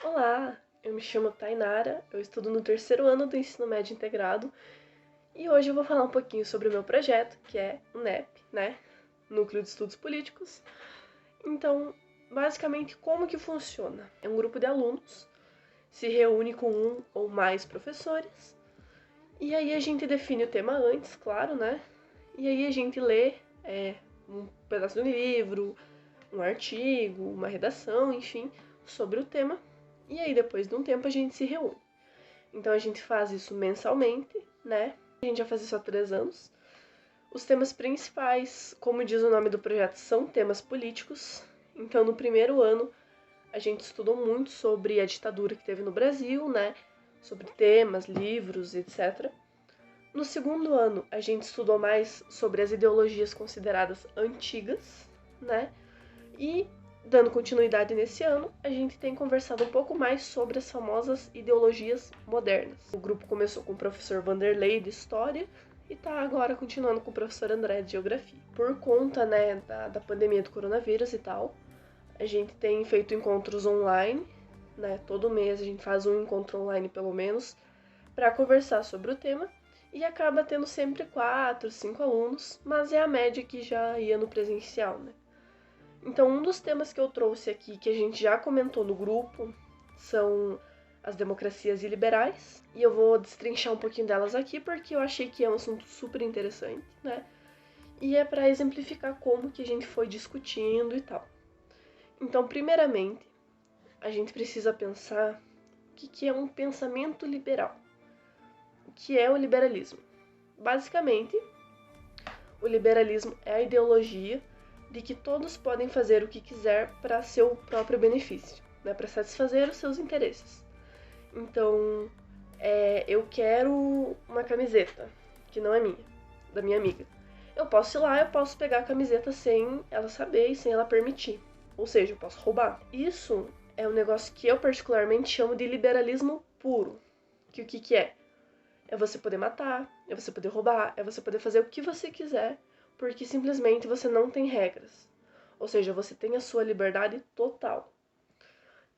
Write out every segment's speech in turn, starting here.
Olá, eu me chamo Tainara, eu estudo no terceiro ano do ensino médio integrado e hoje eu vou falar um pouquinho sobre o meu projeto, que é o NEP, né? Núcleo de Estudos Políticos. Então, basicamente, como que funciona? É um grupo de alunos, se reúne com um ou mais professores e aí a gente define o tema antes, claro, né? E aí a gente lê um pedaço do livro, um artigo, uma redação, enfim, sobre o tema. E aí, depois de um tempo, a gente se reúne. Então, a gente faz isso mensalmente, né? A gente já faz isso há 3 anos. Os temas principais, como diz o nome do projeto, são temas políticos. Então, no primeiro ano, a gente estudou muito sobre a ditadura que teve no Brasil, né? Sobre temas, livros, etc. No segundo ano, a gente estudou mais sobre as ideologias consideradas antigas, né? E, dando continuidade nesse ano, a gente tem conversado um pouco mais sobre as famosas ideologias modernas. O grupo começou com o professor Vanderlei de História e está agora continuando com o professor André de Geografia. Por conta, né, da pandemia do coronavírus e tal, a gente tem feito encontros online, né? Todo mês a gente faz um encontro online pelo menos para conversar sobre o tema e acaba tendo sempre 4, 5 alunos, mas é a média que já ia no presencial, né? Então, um dos temas que eu trouxe aqui, que a gente já comentou no grupo, são as democracias iliberais. E eu vou destrinchar um pouquinho delas aqui, porque eu achei que é um assunto super interessante, né? E é para exemplificar como que a gente foi discutindo e tal. Então, primeiramente, a gente precisa pensar o que é um pensamento liberal. O que é o liberalismo? Basicamente, o liberalismo é a ideologia de que todos podem fazer o que quiser para seu próprio benefício, né, para satisfazer os seus interesses. Então, eu quero uma camiseta, que não é minha, da minha amiga. Eu posso ir lá, eu posso pegar a camiseta sem ela saber e sem ela permitir. Ou seja, eu posso roubar. Isso é um negócio que eu particularmente chamo de liberalismo puro. Que o que é? É você poder matar, é você poder roubar, é você poder fazer o que você quiser, porque simplesmente você não tem regras. Ou seja, você tem a sua liberdade total.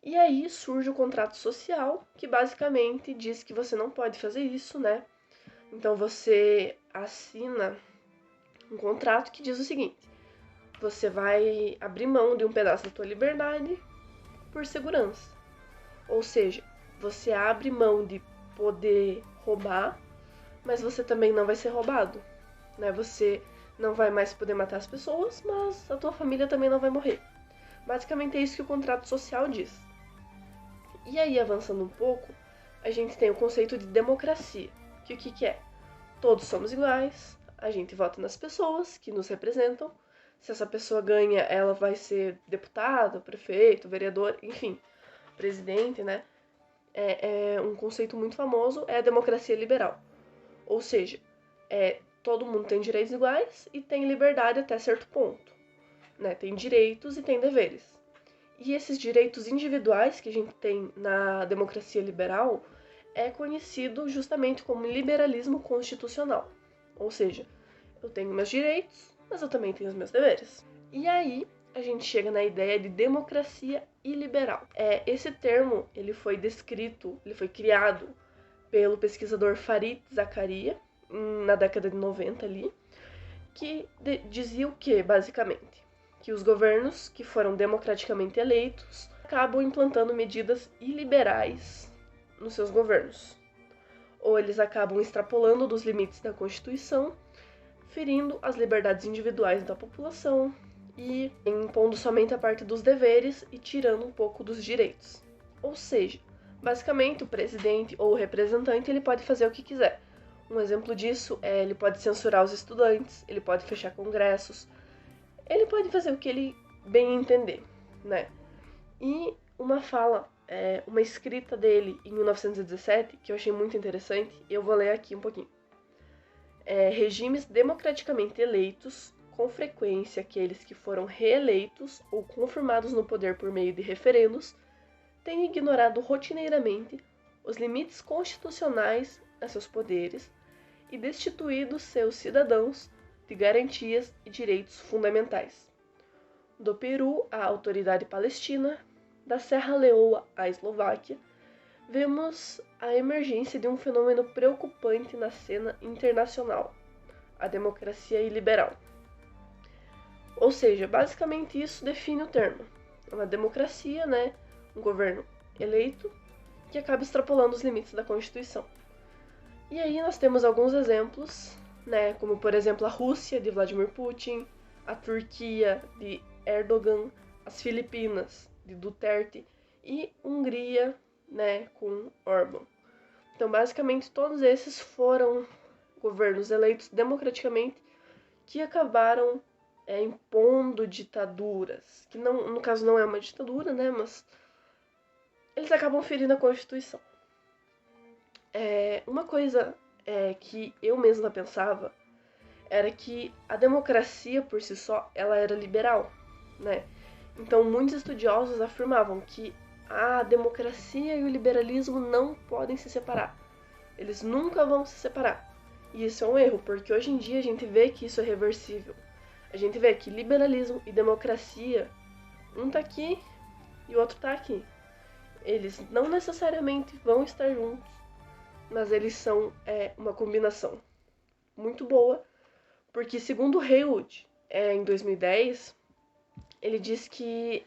E aí surge o contrato social, que basicamente diz que você não pode fazer isso, né? Então você assina um contrato que diz o seguinte: você vai abrir mão de um pedaço da tua liberdade por segurança. Ou seja, você abre mão de poder roubar, mas você também não vai ser roubado, né? Você não vai mais poder matar as pessoas, mas a tua família também não vai morrer. Basicamente é isso que o contrato social diz. E aí, avançando um pouco, a gente tem o conceito de democracia, que o que é? Todos somos iguais, a gente vota nas pessoas que nos representam. Se essa pessoa ganha, ela vai ser deputado, prefeito, vereador, enfim, presidente, né? É um conceito muito famoso, é a democracia liberal. Ou seja, todo mundo tem direitos iguais e tem liberdade até certo ponto, né? Tem direitos e tem deveres. E esses direitos individuais que a gente tem na democracia liberal é conhecido justamente como liberalismo constitucional. Ou seja, eu tenho meus direitos, mas eu também tenho os meus deveres. E aí a gente chega na ideia de democracia iliberal. Esse termo ele foi descrito, ele foi criado pelo pesquisador Fareed Zakaria na década de 90 ali, que dizia o que, basicamente? Que os governos que foram democraticamente eleitos acabam implantando medidas iliberais nos seus governos. Ou eles acabam extrapolando dos limites da Constituição, ferindo as liberdades individuais da população e impondo somente a parte dos deveres e tirando um pouco dos direitos. Ou seja, basicamente o presidente ou o representante ele pode fazer o que quiser. Um exemplo disso é ele pode censurar os estudantes, ele pode fechar congressos, ele pode fazer o que ele bem entender, né? E uma fala, uma escrita dele em 1917, que eu achei muito interessante, eu vou ler aqui um pouquinho. Regimes democraticamente eleitos, com frequência aqueles que foram reeleitos ou confirmados no poder por meio de referendos, têm ignorado rotineiramente os limites constitucionais a seus poderes e destituído seus cidadãos de garantias e direitos fundamentais. Do Peru à autoridade palestina, da Serra Leoa à Eslováquia, vemos a emergência de um fenômeno preocupante na cena internacional, a democracia iliberal. Ou seja, basicamente isso define o termo. É uma democracia, né? Um governo eleito que acaba extrapolando os limites da Constituição. E aí nós temos alguns exemplos, né? Como por exemplo a Rússia de Vladimir Putin, a Turquia de Erdogan, as Filipinas de Duterte e Hungria, né, com Orbán. Então, basicamente, todos esses foram governos eleitos democraticamente que acabaram impondo ditaduras, que não, no caso não é uma ditadura, né, mas eles acabam ferindo a Constituição. Uma coisa que eu mesma pensava era que a democracia por si só, ela era liberal, né? Então, muitos estudiosos afirmavam que a democracia e o liberalismo não podem se separar. Eles nunca vão se separar. E isso é um erro, porque hoje em dia a gente vê que isso é reversível. A gente vê que liberalismo e democracia, um tá aqui e o outro tá aqui. Eles não necessariamente vão estar juntos, mas eles são uma combinação muito boa, porque segundo Haywood, em 2010, ele diz que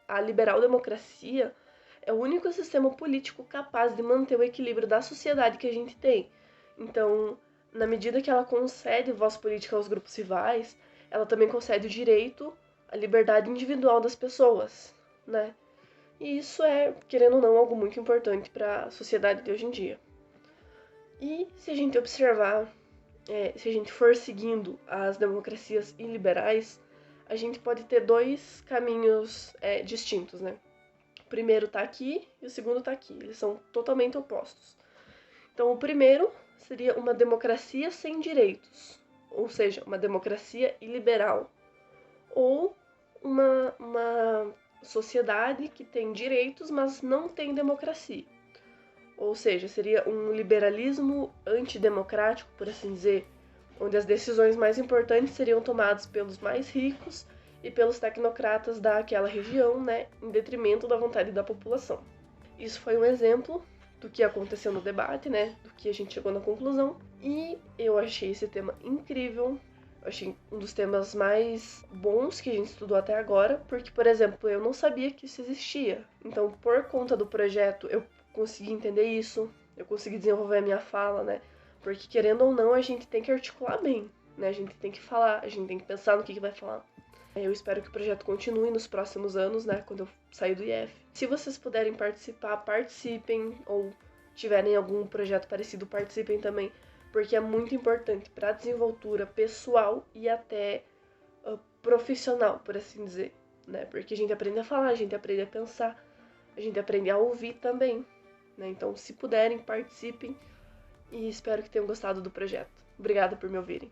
a liberal-democracia é o único sistema político capaz de manter o equilíbrio da sociedade que a gente tem. Então, na medida que ela concede voz política aos grupos rivais, ela também concede o direito à liberdade individual das pessoas, né? E isso é, querendo ou não, algo muito importante para a sociedade de hoje em dia. E se a gente observar, se a gente for seguindo as democracias iliberais, a gente pode ter dois caminhos distintos, né? O primeiro tá aqui e o segundo tá aqui. Eles são totalmente opostos. Então, o primeiro seria uma democracia sem direitos, ou seja, uma democracia iliberal. Ou uma sociedade que tem direitos, mas não tem democracia. Ou seja, seria um liberalismo antidemocrático, por assim dizer, onde as decisões mais importantes seriam tomadas pelos mais ricos e pelos tecnocratas daquela região, né, em detrimento da vontade da população. Isso foi um exemplo do que aconteceu no debate, né, do que a gente chegou na conclusão, e eu achei esse tema incrível. Eu achei um dos temas mais bons que a gente estudou até agora, porque, por exemplo, eu não sabia que isso existia. Então, por conta do projeto, eu consegui entender isso, eu consegui desenvolver a minha fala, né? Porque, querendo ou não, a gente tem que articular bem, né? A gente tem que falar, a gente tem que pensar no que vai falar. Eu espero que o projeto continue nos próximos anos, né? Quando eu sair do IF. Se vocês puderem participar, participem, ou tiverem algum projeto parecido, participem também, porque é muito importante para a desenvoltura pessoal e até profissional, por assim dizer, né? Porque a gente aprende a falar, a gente aprende a pensar, a gente aprende a ouvir também, né? Então, se puderem, participem e espero que tenham gostado do projeto. Obrigada por me ouvirem.